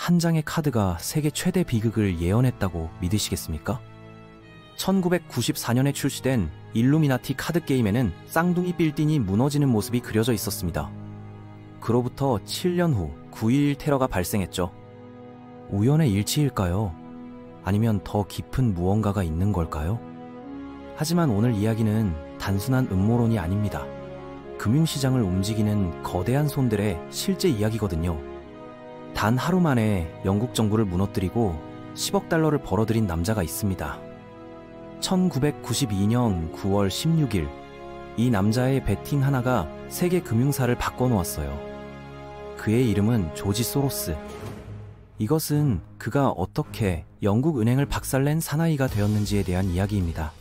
한 장의 카드가 세계 최대 비극을 예언했다고 믿으시겠습니까? 1994년에 출시된 일루미나티 카드 게임에는 쌍둥이 빌딩이 무너지는 모습이 그려져 있었습니다. 그로부터 7년 후 9.11 테러가 발생했죠. 우연의 일치일까요? 아니면 더 깊은 무언가가 있는 걸까요? 하지만 오늘 이야기는 단순한 음모론이 아닙니다. 금융시장을 움직이는 거대한 손들의 실제 이야기거든요. 단 하루 만에 영국 정부를 무너뜨리고 10억 달러를 벌어들인 남자가 있습니다. 1992년 9월 16일, 이 남자의 베팅 하나가 세계 금융사를 바꿔놓았어요. 그의 이름은 조지 소로스. 이것은 그가 어떻게 영국 은행을 박살낸 사나이가 되었는지에 대한 이야기입니다.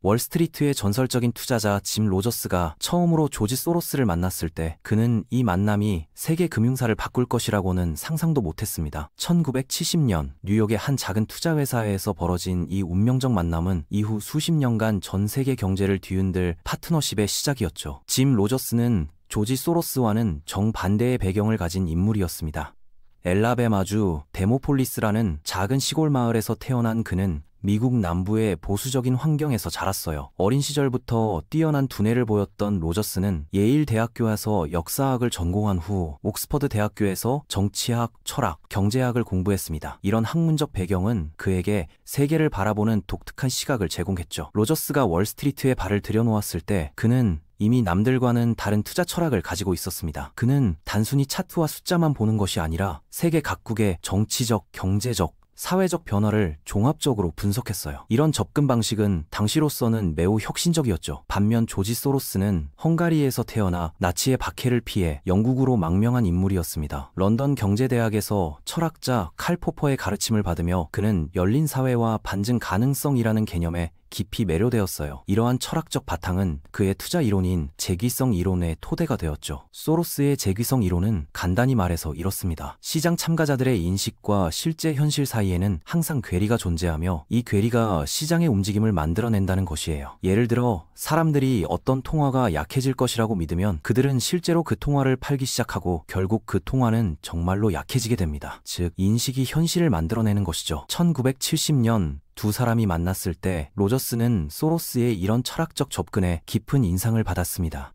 월스트리트의 전설적인 투자자 짐 로저스가 처음으로 조지 소로스를 만났을 때 그는 이 만남이 세계 금융사를 바꿀 것이라고는 상상도 못했습니다. 1970년 뉴욕의 한 작은 투자회사에서 벌어진 이 운명적 만남은 이후 수십 년간 전 세계 경제를 뒤흔들 파트너십의 시작이었죠. 짐 로저스는 조지 소로스와는 정반대의 배경을 가진 인물이었습니다. 엘라베마주 데모폴리스라는 작은 시골 마을에서 태어난 그는 미국 남부의 보수적인 환경에서 자랐어요. 어린 시절부터 뛰어난 두뇌를 보였던 로저스는 예일 대학교에서 역사학을 전공한 후 옥스퍼드 대학교에서 정치학, 철학, 경제학을 공부했습니다. 이런 학문적 배경은 그에게 세계를 바라보는 독특한 시각을 제공했죠. 로저스가 월스트리트에 발을 들여놓았을 때 그는 이미 남들과는 다른 투자 철학을 가지고 있었습니다. 그는 단순히 차트와 숫자만 보는 것이 아니라 세계 각국의 정치적, 경제적, 사회적 변화를 종합적으로 분석했어요. 이런 접근 방식은 당시로서는 매우 혁신적이었죠. 반면 조지 소로스는 헝가리에서 태어나 나치의 박해를 피해 영국으로 망명한 인물이었습니다. 런던 경제대학에서 철학자 칼 포퍼의 가르침을 받으며 그는 열린 사회와 반증 가능성이라는 개념에 깊이 매료되었어요. 이러한 철학적 바탕은 그의 투자 이론인 재귀성 이론의 토대가 되었죠. 소로스의 재귀성 이론은 간단히 말해서 이렇습니다. 시장 참가자들의 인식과 실제 현실 사이에는 항상 괴리가 존재하며 이 괴리가 시장의 움직임을 만들어낸다는 것이에요. 예를 들어 사람들이 어떤 통화가 약해질 것이라고 믿으면 그들은 실제로 그 통화를 팔기 시작하고 결국 그 통화는 정말로 약해지게 됩니다. 즉 인식이 현실을 만들어내는 것이죠. 1970년 두 사람이 만났을 때 로저스는 소로스의 이런 철학적 접근에 깊은 인상을 받았습니다.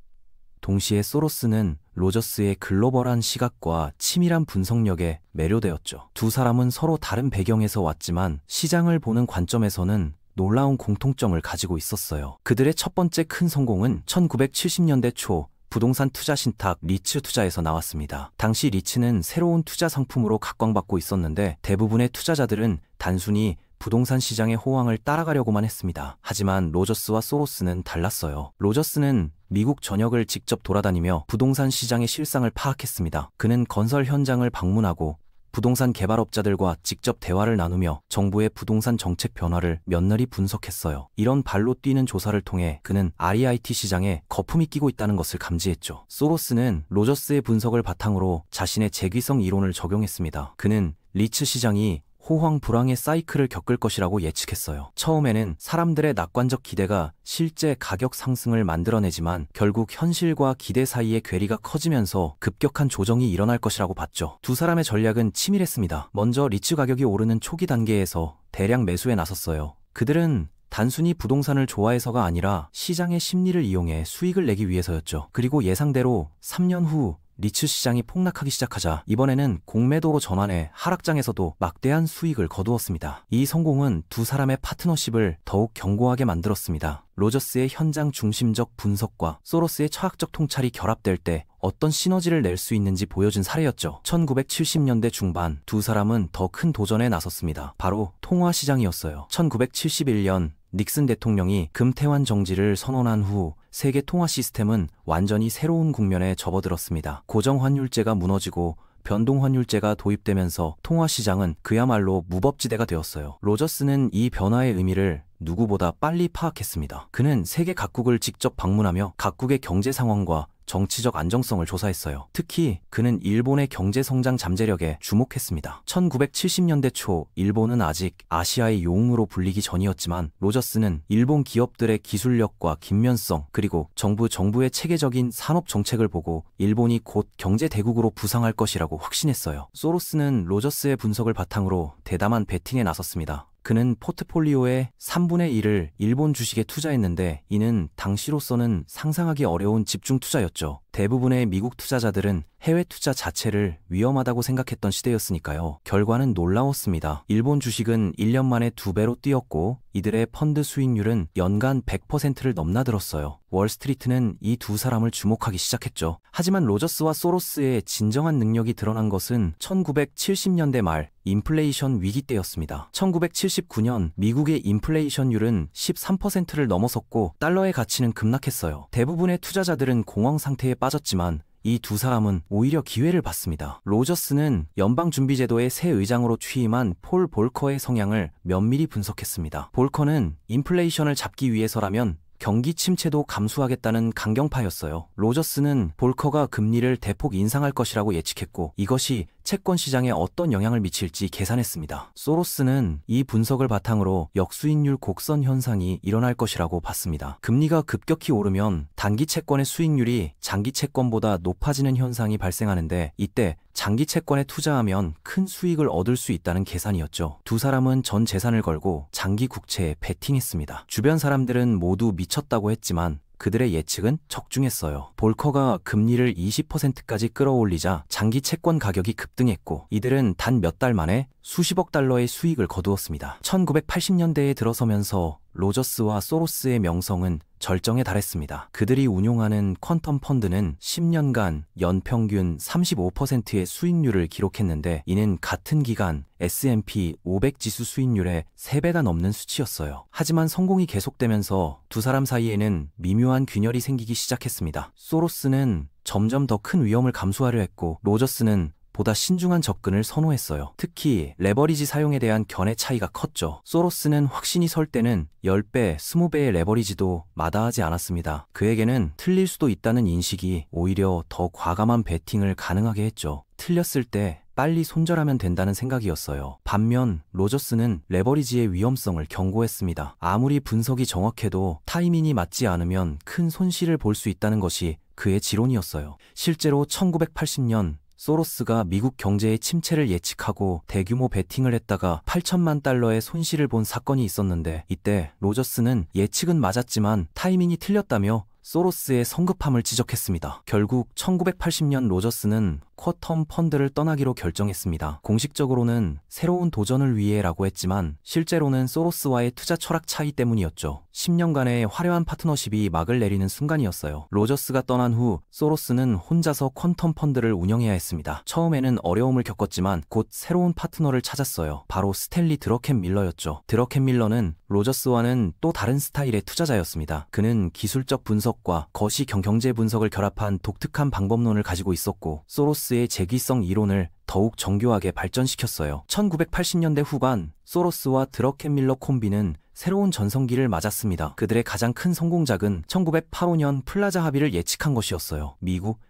동시에 소로스는 로저스의 글로벌한 시각과 치밀한 분석력에 매료되었죠. 두 사람은 서로 다른 배경에서 왔지만 시장을 보는 관점에서는 놀라운 공통점을 가지고 있었어요. 그들의 첫 번째 큰 성공은 1970년대 초 부동산 투자 신탁 리츠 투자에서 나왔습니다. 당시 리츠는 새로운 투자 상품으로 각광받고 있었는데 대부분의 투자자들은 단순히 부동산 시장의 호황을 따라가려고만 했습니다. 하지만 로저스와 소로스는 달랐어요. 로저스는 미국 전역을 직접 돌아다니며 부동산 시장의 실상을 파악했습니다. 그는 건설 현장을 방문하고 부동산 개발업자들과 직접 대화를 나누며 정부의 부동산 정책 변화를 면밀히 분석했어요. 이런 발로 뛰는 조사를 통해 그는 REIT 시장에 거품이 끼고 있다는 것을 감지했죠. 소로스는 로저스의 분석을 바탕으로 자신의 재귀성 이론을 적용했습니다. 그는 리츠 시장이 호황 불황의 사이클을 겪을 것이라고 예측했어요. 처음에는 사람들의 낙관적 기대가 실제 가격 상승을 만들어내지만 결국 현실과 기대 사이의 괴리가 커지면서 급격한 조정이 일어날 것이라고 봤죠. 두 사람의 전략은 치밀했습니다. 먼저 리츠 가격이 오르는 초기 단계에서 대량 매수에 나섰어요. 그들은 단순히 부동산을 좋아해서가 아니라 시장의 심리를 이용해 수익을 내기 위해서였죠. 그리고 예상대로 3년 후 리츠 시장이 폭락하기 시작하자 이번에는 공매도로 전환해 하락장에서도 막대한 수익을 거두었습니다. 이 성공은 두 사람의 파트너십을 더욱 견고하게 만들었습니다. 로저스의 현장 중심적 분석과 소로스의 철학적 통찰이 결합될 때 어떤 시너지를 낼 수 있는지 보여준 사례였죠. 1970년대 중반 두 사람은 더 큰 도전에 나섰습니다. 바로 통화 시장이었어요. 1971년 닉슨 대통령이 금태환 정지를 선언한 후 세계 통화 시스템은 완전히 새로운 국면에 접어들었습니다. 고정환율제가 무너지고 변동환율제가 도입되면서 통화 시장은 그야말로 무법지대가 되었어요. 로저스는 이 변화의 의미를 누구보다 빨리 파악했습니다. 그는 세계 각국을 직접 방문하며 각국의 경제 상황과 정치적 안정성을 조사했어요. 특히 그는 일본의 경제 성장 잠재력에 주목했습니다. 1970년대 초 일본은 아직 아시아의 용으로 불리기 전이었지만 로저스는 일본 기업들의 기술력과 긴면성 그리고 정부의 체계적인 산업 정책을 보고 일본이 곧 경제 대국으로 부상할 것이라고 확신했어요. 소로스는 로저스의 분석을 바탕으로 대담한 베팅에 나섰습니다. 그는 포트폴리오의 3분의 1을 일본 주식에 투자했는데 이는 당시로서는 상상하기 어려운 집중 투자였죠. 대부분의 미국 투자자들은 해외 투자 자체를 위험하다고 생각했던 시대였으니까요. 결과는 놀라웠습니다. 일본 주식은 1년 만에 2배로 뛰었고 이들의 펀드 수익률은 연간 100%를 넘나들었어요. 월스트리트는 이 두 사람을 주목하기 시작했죠. 하지만 로저스와 소로스의 진정한 능력이 드러난 것은 1970년대 말 인플레이션 위기 때였습니다. 1979년 미국의 인플레이션율은 13%를 넘어섰고 달러의 가치는 급락했어요. 대부분의 투자자들은 공황 상태에 빠졌지만 이 두 사람은 오히려 기회를 봤습니다. 로저스는 연방준비제도의 새 의장으로 취임한 폴 볼커의 성향을 면밀히 분석했습니다. 볼커는 인플레이션을 잡기 위해서라면 경기 침체도 감수하겠다는 강경파였어요. 로저스는 볼커가 금리를 대폭 인상할 것이라고 예측했고 이것이 채권 시장에 어떤 영향을 미칠지 계산했습니다. 소로스는 이 분석을 바탕으로 역수익률 곡선 현상이 일어날 것이라고 봤습니다. 금리가 급격히 오르면 단기 채권의 수익률이 장기 채권보다 높아지는 현상이 발생하는데 이때 장기 채권에 투자하면 큰 수익을 얻을 수 있다는 계산이었죠. 두 사람은 전 재산을 걸고 장기 국채에 베팅했습니다. 주변 사람들은 모두 미쳤다고 했지만 그들의 예측은 적중했어요. 볼커가 금리를 20%까지 끌어올리자 장기 채권 가격이 급등했고 이들은 단 몇 달 만에 수십억 달러의 수익을 거두었습니다. 1980년대에 들어서면서 로저스와 소로스의 명성은 절정에 달했습니다. 그들이 운용하는 퀀텀 펀드는 10년간 연평균 35%의 수익률을 기록했는데 이는 같은 기간 S&P 500 지수 수익률의 3배가 넘는 수치였어요. 하지만 성공이 계속되면서 두 사람 사이에는 미묘한 균열이 생기기 시작했습니다. 소로스는 점점 더 큰 위험을 감수하려 했고 로저스는 보다 신중한 접근을 선호했어요. 특히 레버리지 사용에 대한 견해 차이가 컸죠. 소로스는 확신이 설 때는 10배, 20배의 레버리지도 마다하지 않았습니다. 그에게는 틀릴 수도 있다는 인식이 오히려 더 과감한 베팅을 가능하게 했죠. 틀렸을 때 빨리 손절하면 된다는 생각이었어요. 반면 로저스는 레버리지의 위험성을 경고했습니다. 아무리 분석이 정확해도 타이밍이 맞지 않으면 큰 손실을 볼 수 있다는 것이 그의 지론이었어요. 실제로 1980년 소로스가 미국 경제의 침체를 예측하고 대규모 베팅을 했다가 8천만 달러의 손실을 본 사건이 있었는데 이때 로저스는 예측은 맞았지만 타이밍이 틀렸다며 소로스의 성급함을 지적했습니다. 결국 1980년 로저스는 쿼텀 펀드를 떠나기로 결정했습니다. 공식적으로는 새로운 도전을 위해라고 했지만 실제로는 소로스와의 투자 철학 차이 때문이었죠. 10년간의 화려한 파트너십이 막을 내리는 순간이었어요. 로저스가 떠난 후 소로스는 혼자서 퀀텀 펀드를 운영해야 했습니다. 처음에는 어려움을 겪었지만 곧 새로운 파트너를 찾았어요. 바로 스탠리 드러켄 밀러였죠. 드러켄 밀러는 로저스와는 또 다른 스타일의 투자자였습니다. 그는 기술적 분석과 거시 경제 분석을 결합한 독특한 방법론을 가지고 있었고 소로스의 재기성 이론을 더욱 정교하게 발전시켰어요. 1980년대 후반 소로스와 드러켄 밀러 콤비는 새로운 전성기를 맞았습니다. 그들의 가장 큰 성공작은 1985년 플라자 합의를 예측한 것이었어요. 미국,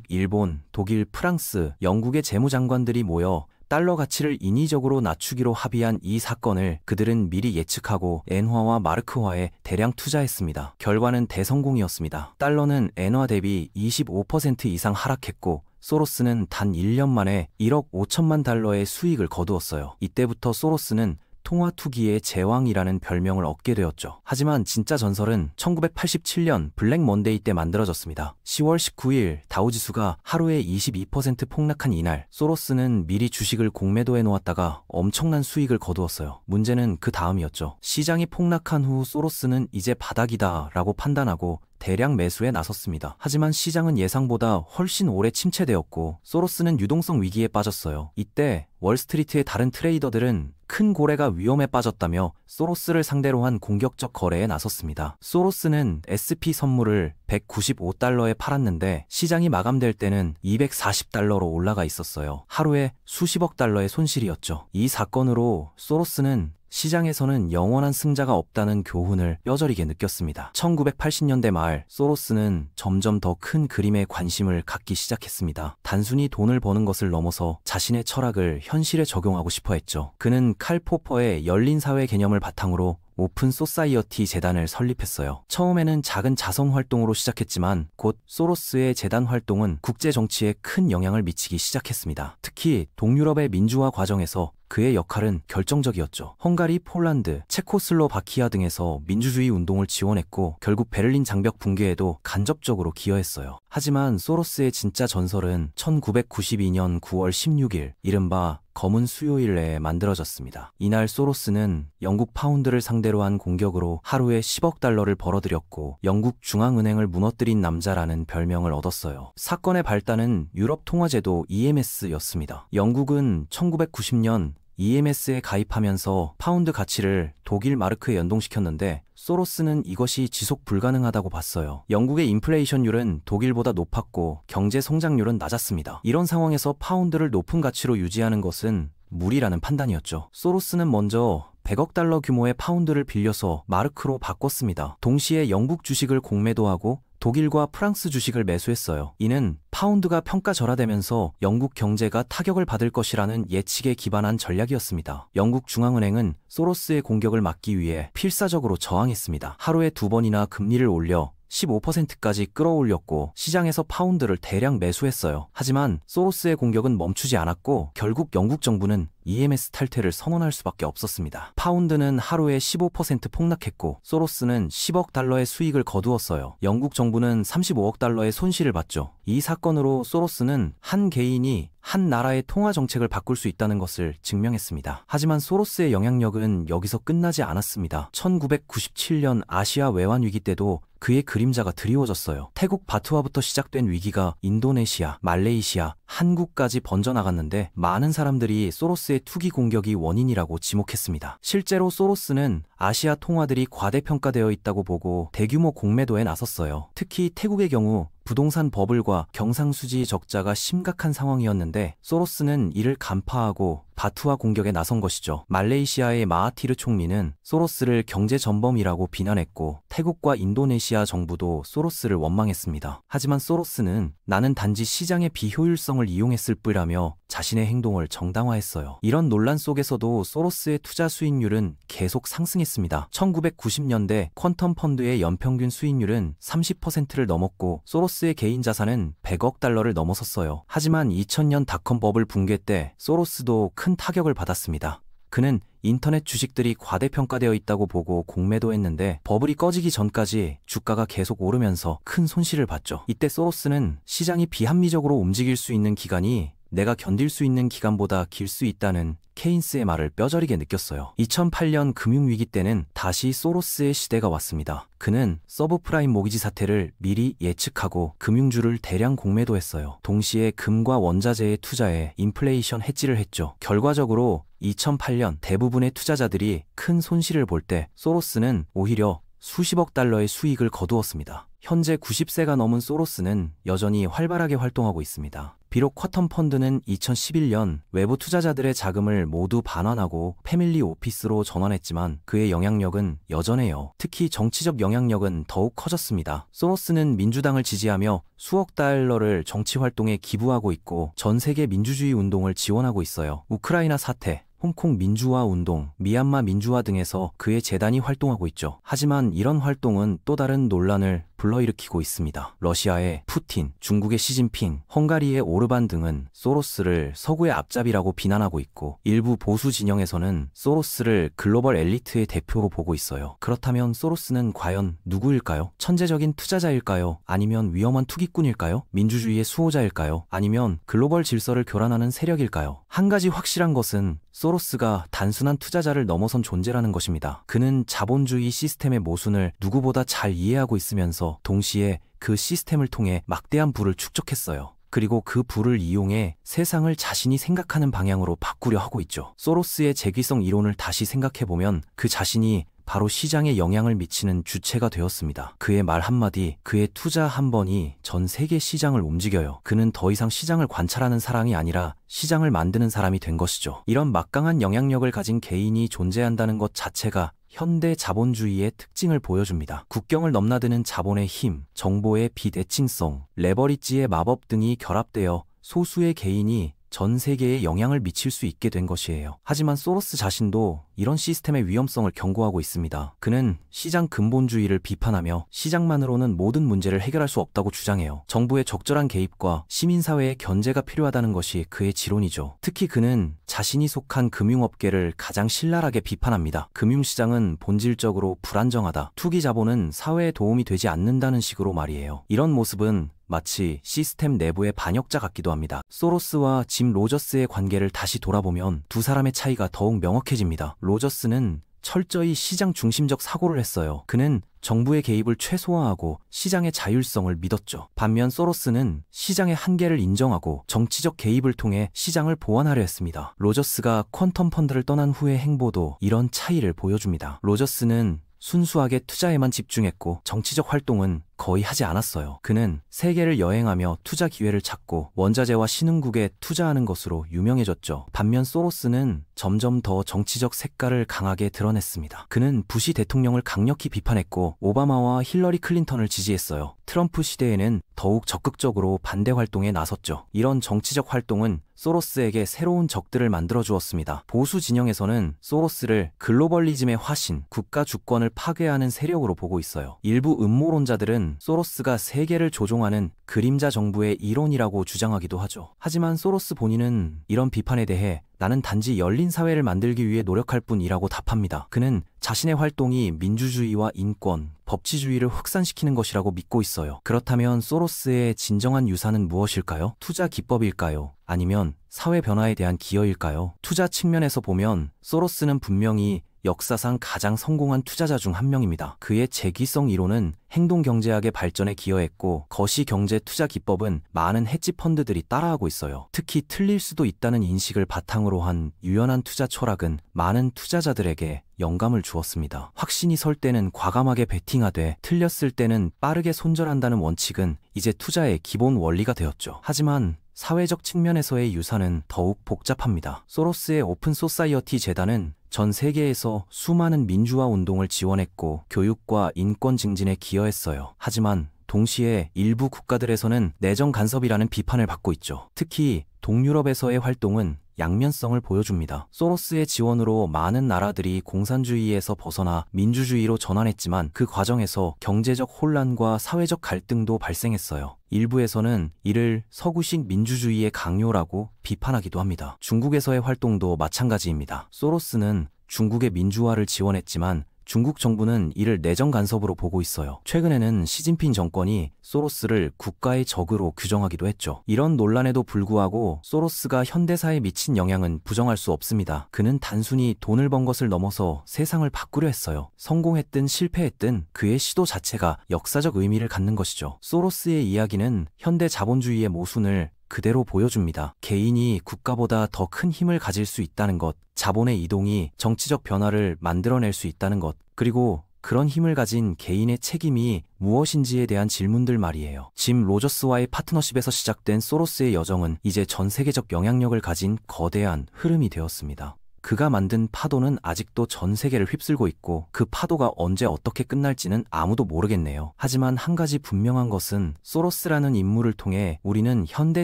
일본, 독일, 프랑스, 영국의 재무장관들이 모여 달러 가치를 인위적으로 낮추기로 합의한 이 사건을 그들은 미리 예측하고 엔화와 마르크화에 대량 투자했습니다. 결과는 대성공이었습니다. 달러는 엔화 대비 25% 이상 하락했고 소로스는 단 1년 만에 1억 5천만 달러의 수익을 거두었어요. 이때부터 소로스는 통화 투기의 제왕이라는 별명을 얻게 되었죠. 하지만 진짜 전설은 1987년 블랙 먼데이 때 만들어졌습니다. 10월 19일 다우지수가 하루에 22% 폭락한 이날 소로스는 미리 주식을 공매도해 놓았다가 엄청난 수익을 거두었어요. 문제는 그 다음이었죠. 시장이 폭락한 후 소로스는 이제 바닥이다 라고 판단하고 대량 매수에 나섰습니다. 하지만 시장은 예상보다 훨씬 오래 침체되었고 소로스는 유동성 위기에 빠졌어요. 이때 월스트리트의 다른 트레이더들은 큰 고래가 위험에 빠졌다며 소로스를 상대로 한 공격적 거래에 나섰습니다. 소로스는 SP 선물을 195달러에 팔았는데 시장이 마감될 때는 240달러로 올라가 있었어요. 하루에 수십억 달러의 손실이었죠. 이 사건으로 소로스는 시장에서는 영원한 승자가 없다는 교훈을 뼈저리게 느꼈습니다. 1980년대 말 소로스는 점점 더 큰 그림에 관심을 갖기 시작했습니다. 단순히 돈을 버는 것을 넘어서 자신의 철학을 현실에 적용하고 싶어 했죠. 그는 칼 포퍼의 열린 사회 개념을 바탕으로 오픈 소사이어티 재단을 설립했어요. 처음에는 작은 자선 활동으로 시작했지만 곧 소로스의 재단 활동은 국제 정치에 큰 영향을 미치기 시작했습니다. 특히 동유럽의 민주화 과정에서 그의 역할은 결정적이었죠. 헝가리, 폴란드, 체코슬로바키아 등에서 민주주의 운동을 지원했고 결국 베를린 장벽 붕괴에도 간접적으로 기여했어요. 하지만 소로스의 진짜 전설은 1992년 9월 16일 이른바 검은 수요일에 만들어졌습니다. 이날 소로스는 영국 파운드를 상대로 한 공격으로 하루에 10억 달러를 벌어들였고 영국 중앙은행을 무너뜨린 남자라는 별명을 얻었어요. 사건의 발단은 유럽 통화제도 EMS였습니다. 영국은 1990년 EMS에 가입하면서 파운드 가치를 독일 마르크에 연동시켰는데 소로스는 이것이 지속 불가능하다고 봤어요. 영국의 인플레이션율은 독일보다 높았고 경제 성장률은 낮았습니다. 이런 상황에서 파운드를 높은 가치로 유지하는 것은 무리라는 판단이었죠. 소로스는 먼저 100억 달러 규모의 파운드를 빌려서 마르크로 바꿨습니다. 동시에 영국 주식을 공매도 하고 독일과 프랑스 주식을 매수했어요. 이는 파운드가 평가절하되면서 영국 경제가 타격을 받을 것이라는 예측에 기반한 전략이었습니다. 영국 중앙은행은 소로스의 공격을 막기 위해 필사적으로 저항했습니다. 하루에 2번이나 금리를 올려 15%까지 끌어올렸고 시장에서 파운드를 대량 매수했어요. 하지만 소로스의 공격은 멈추지 않았고 결국 영국 정부는 EMS 탈퇴를 선언할 수밖에 없었습니다. 파운드는 하루에 15% 폭락했고 소로스는 10억 달러의 수익을 거두었어요. 영국 정부는 35억 달러의 손실을 봤죠. 이 사건으로 소로스는 한 개인이 한 나라의 통화 정책을 바꿀 수 있다는 것을 증명했습니다. 하지만 소로스의 영향력은 여기서 끝나지 않았습니다. 1997년 아시아 외환 위기 때도 그의 그림자가 드리워졌어요. 태국 바트와부터 시작된 위기가 인도네시아, 말레이시아, 한국까지 번져나갔는데 많은 사람들이 소로스의 투기 공격이 원인이라고 지목했습니다. 실제로 소로스는 아시아 통화들이 과대평가되어 있다고 보고 대규모 공매도에 나섰어요. 특히 태국의 경우 부동산 버블과 경상수지 적자가 심각한 상황이었는데 소로스는 이를 간파하고 바투와 공격에 나선 것이죠. 말레이시아의 마하티르 총리는 소로스를 경제 전범이라고 비난했고 태국과 인도네시아 정부도 소로스를 원망했습니다. 하지만 소로스는 나는 단지 시장의 비효율성을 이용했을 뿐이라며 자신의 행동을 정당화했어요. 이런 논란 속에서도 소로스의 투자 수익률은 계속 상승했습니다. 1990년대 퀀텀 펀드의 연평균 수익률은 30%를 넘었고 소로스의 개인 자산은 100억 달러를 넘어섰어요. 하지만 2000년 닷컴 버블 붕괴 때 소로스도 큰 타격을 받았습니다. 그는 인터넷 주식들이 과대평가되어 있다고 보고 공매도했는데 버블이 꺼지기 전까지 주가가 계속 오르면서 큰 손실을 봤죠. 이때 소로스는 시장이 비합리적으로 움직일 수 있는 기간이 내가 견딜 수 있는 기간보다 길 수 있다는 케인스의 말을 뼈저리게 느꼈어요. 2008년 금융위기 때는 다시 소로스의 시대가 왔습니다. 그는 서브프라임 모기지 사태를 미리 예측하고 금융주를 대량 공매도했어요. 동시에 금과 원자재의 투자에 인플레이션 해지를 했죠. 결과적으로 2008년 대부분의 투자자들이 큰 손실을 볼 때 소로스는 오히려 수십억 달러의 수익을 거두었습니다. 현재 90세가 넘은 소로스는 여전히 활발하게 활동하고 있습니다. 비록 쿼텀 펀드는 2011년 외부 투자자들의 자금을 모두 반환하고 패밀리 오피스로 전환했지만 그의 영향력은 여전해요. 특히 정치적 영향력은 더욱 커졌습니다. 소로스는 민주당을 지지하며 수억 달러를 정치 활동에 기부하고 있고 전 세계 민주주의 운동을 지원하고 있어요. 우크라이나 사태, 홍콩 민주화 운동, 미얀마 민주화 등에서 그의 재단이 활동하고 있죠. 하지만 이런 활동은 또 다른 논란을 불러일으키고 있습니다. 러시아의 푸틴, 중국의 시진핑, 헝가리의 오르반 등은 소로스를 서구의 앞잡이라고 비난하고 있고 일부 보수 진영에서는 소로스를 글로벌 엘리트의 대표로 보고 있어요. 그렇다면 소로스는 과연 누구일까요? 천재적인 투자자일까요? 아니면 위험한 투기꾼일까요? 민주주의의 수호자일까요? 아니면 글로벌 질서를 교란하는 세력일까요? 한 가지 확실한 것은 소로스가 단순한 투자자를 넘어선 존재라는 것입니다. 그는 자본주의 시스템의 모순을 누구보다 잘 이해하고 있으면서 동시에 그 시스템을 통해 막대한 부를 축적했어요. 그리고 그 부를 이용해 세상을 자신이 생각하는 방향으로 바꾸려 하고 있죠. 소로스의 재귀성 이론을 다시 생각해보면 그 자신이 바로 시장에 영향을 미치는 주체가 되었습니다. 그의 말 한마디, 그의 투자 한 번이 전 세계 시장을 움직여요. 그는 더 이상 시장을 관찰하는 사람이 아니라 시장을 만드는 사람이 된 것이죠. 이런 막강한 영향력을 가진 개인이 존재한다는 것 자체가 현대 자본주의의 특징을 보여줍니다. 국경을 넘나드는 자본의 힘, 정보의 비대칭성, 레버리지의 마법 등이 결합되어 소수의 개인이 전 세계에 영향을 미칠 수 있게 된 것이에요. 하지만 소로스 자신도 이런 시스템의 위험성을 경고하고 있습니다. 그는 시장 근본주의를 비판하며 시장만으로는 모든 문제를 해결할 수 없다고 주장해요. 정부의 적절한 개입과 시민사회의 견제가 필요하다는 것이 그의 지론이죠. 특히 그는 자신이 속한 금융업계를 가장 신랄하게 비판합니다. 금융시장은 본질적으로 불안정하다. 투기 자본은 사회에 도움이 되지 않는다는 식으로 말이에요. 이런 모습은 마치 시스템 내부의 반역자 같기도 합니다. 소로스와 짐 로저스의 관계를 다시 돌아보면 두 사람의 차이가 더욱 명확해집니다. 로저스는 철저히 시장 중심적 사고를 했어요. 그는 정부의 개입을 최소화하고 시장의 자율성을 믿었죠. 반면 소로스는 시장의 한계를 인정하고 정치적 개입을 통해 시장을 보완하려 했습니다. 로저스가 퀀텀 펀드를 떠난 후의 행보도 이런 차이를 보여줍니다. 로저스는 순수하게 투자에만 집중했고 정치적 활동은 거의 하지 않았어요. 그는 세계를 여행하며 투자 기회를 찾고 원자재와 신흥국에 투자하는 것으로 유명해졌죠. 반면 소로스는 점점 더 정치적 색깔을 강하게 드러냈습니다. 그는 부시 대통령을 강력히 비판했고 오바마와 힐러리 클린턴을 지지했어요. 트럼프 시대에는 더욱 적극적으로 반대 활동에 나섰죠. 이런 정치적 활동은 소로스에게 새로운 적들을 만들어 주었습니다. 보수 진영에서는 소로스를 글로벌리즘의 화신, 국가 주권을 파괴하는 세력으로 보고 있어요. 일부 음모론자들은 소로스가 세계를 조종하는 그림자 정부의 일원이라고 주장하기도 하죠. 하지만 소로스 본인은 이런 비판에 대해 나는 단지 열린 사회를 만들기 위해 노력할 뿐이라고 답합니다. 그는 자신의 활동이 민주주의와 인권, 법치주의를 확산시키는 것이라고 믿고 있어요. 그렇다면 소로스의 진정한 유산은 무엇일까요? 투자 기법일까요? 아니면 사회 변화에 대한 기여일까요? 투자 측면에서 보면 소로스는 분명히 역사상 가장 성공한 투자자 중 한 명입니다. 그의 재기성 이론은 행동경제학의 발전에 기여했고 거시경제 투자 기법은 많은 헤지 펀드들이 따라하고 있어요. 특히 틀릴 수도 있다는 인식을 바탕으로 한 유연한 투자 철학은 많은 투자자들에게 영감을 주었습니다. 확신이 설 때는 과감하게 베팅하되 틀렸을 때는 빠르게 손절한다는 원칙은 이제 투자의 기본 원리가 되었죠. 하지만 사회적 측면에서의 유산은 더욱 복잡합니다. 소로스의 오픈 소사이어티 재단은 전 세계에서 수많은 민주화 운동을 지원했고 교육과 인권 증진에 기여했어요. 하지만 동시에 일부 국가들에서는 내정 간섭이라는 비판을 받고 있죠. 특히 동유럽에서의 활동은 양면성을 보여줍니다. 소로스의 지원으로 많은 나라들이 공산주의에서 벗어나 민주주의로 전환했지만 그 과정에서 경제적 혼란과 사회적 갈등도 발생했어요. 일부에서는 이를 서구식 민주주의의 강요라고 비판하기도 합니다. 중국에서의 활동도 마찬가지입니다. 소로스는 중국의 민주화를 지원했지만 중국 정부는 이를 내정 간섭으로 보고 있어요. 최근에는 시진핑 정권이 소로스를 국가의 적으로 규정하기도 했죠. 이런 논란에도 불구하고 소로스가 현대사에 미친 영향은 부정할 수 없습니다. 그는 단순히 돈을 번 것을 넘어서 세상을 바꾸려 했어요. 성공했든 실패했든 그의 시도 자체가 역사적 의미를 갖는 것이죠. 소로스의 이야기는 현대 자본주의의 모순을 그대로 보여줍니다. 개인이 국가보다 더 큰 힘을 가질 수 있다는 것, 자본의 이동이 정치적 변화를 만들어낼 수 있다는 것, 그리고 그런 힘을 가진 개인의 책임이 무엇인지에 대한 질문들 말이에요. 짐 로저스와의 파트너십에서 시작된 소로스의 여정은 이제 전 세계적 영향력을 가진 거대한 흐름이 되었습니다. 그가 만든 파도는 아직도 전 세계를 휩쓸고 있고 그 파도가 언제 어떻게 끝날지는 아무도 모르겠네요. 하지만 한 가지 분명한 것은 소로스라는 인물을 통해 우리는 현대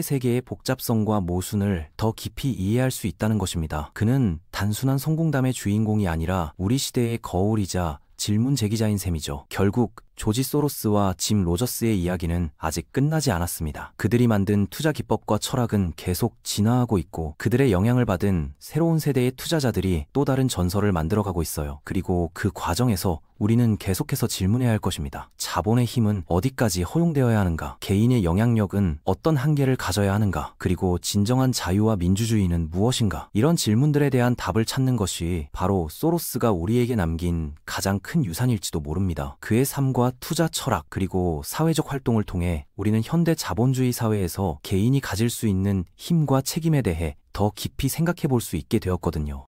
세계의 복잡성과 모순을 더 깊이 이해할 수 있다는 것입니다. 그는 단순한 성공담의 주인공이 아니라 우리 시대의 거울이자 질문 제기자인 셈이죠. 결국 조지 소로스와 짐 로저스의 이야기는 아직 끝나지 않았습니다. 그들이 만든 투자 기법과 철학은 계속 진화하고 있고 그들의 영향을 받은 새로운 세대의 투자자들이 또 다른 전설을 만들어가고 있어요. 그리고 그 과정에서 우리는 계속해서 질문해야 할 것입니다. 자본의 힘은 어디까지 허용되어야 하는가? 개인의 영향력은 어떤 한계를 가져야 하는가? 그리고 진정한 자유와 민주주의는 무엇인가? 이런 질문들에 대한 답을 찾는 것이 바로 소로스가 우리에게 남긴 가장 큰 유산일지도 모릅니다. 그의 삶과 투자 철학 그리고 사회적 활동을 통해 우리는 현대 자본주의 사회에서 개인이 가질 수 있는 힘과 책임에 대해 더 깊이 생각해 볼 수 있게 되었거든요.